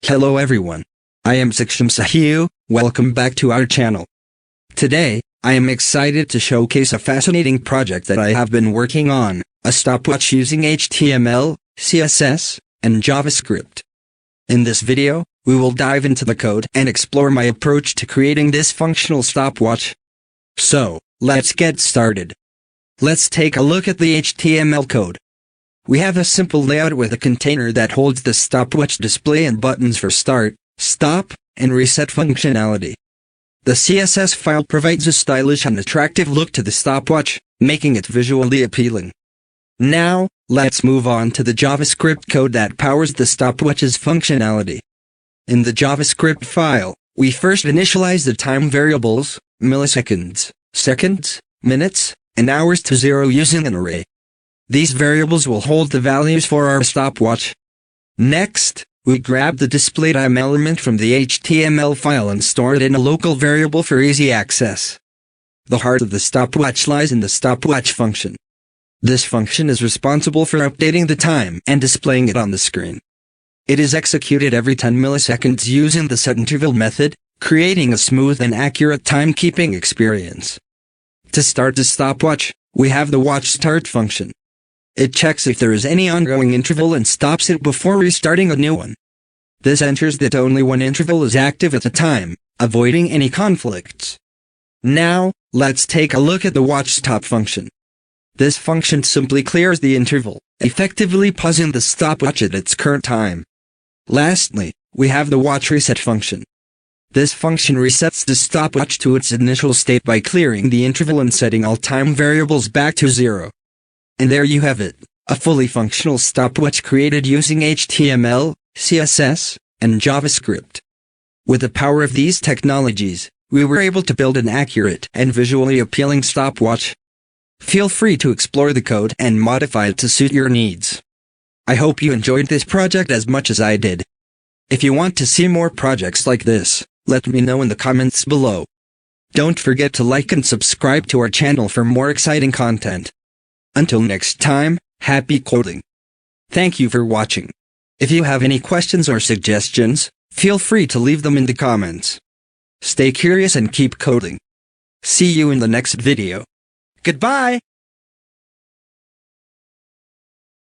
Hello everyone. I am Siksham Sahiu, welcome back to our channel. Today, I am excited to showcase a fascinating project that I have been working on, a stopwatch using HTML, CSS, and JavaScript. In this video, we will dive into the code and explore my approach to creating this functional stopwatch. So, let's get started. Let's take a look at the HTML code. We have a simple layout with a container that holds the stopwatch display and buttons for start, stop, and reset functionality. The CSS file provides a stylish and attractive look to the stopwatch, making it visually appealing. Now, let's move on to the JavaScript code that powers the stopwatch's functionality. In the JavaScript file, we first initialize the time variables, milliseconds, seconds, minutes, and hours to 0 using an array. These variables will hold the values for our stopwatch. Next, we grab the displayTime element from the HTML file and store it in a local variable for easy access. The heart of the stopwatch lies in the stopwatch function. This function is responsible for updating the time and displaying it on the screen. It is executed every 10 milliseconds using the setInterval method, creating a smooth and accurate timekeeping experience. To start the stopwatch, we have the watchStart function. It checks if there is any ongoing interval and stops it before restarting a new one. This ensures that only one interval is active at a time, avoiding any conflicts. Now, let's take a look at the watchStop function. This function simply clears the interval, effectively pausing the stopwatch at its current time. Lastly, we have the watchReset function. This function resets the stopwatch to its initial state by clearing the interval and setting all time variables back to 0. And there you have it, a fully functional stopwatch created using HTML, CSS, and JavaScript. With the power of these technologies, we were able to build an accurate and visually appealing stopwatch. Feel free to explore the code and modify it to suit your needs. I hope you enjoyed this project as much as I did. If you want to see more projects like this, let me know in the comments below. Don't forget to like and subscribe to our channel for more exciting content. Until next time, happy coding. Thank you for watching. If you have any questions or suggestions, feel free to leave them in the comments. Stay curious and keep coding. See you in the next video. Goodbye!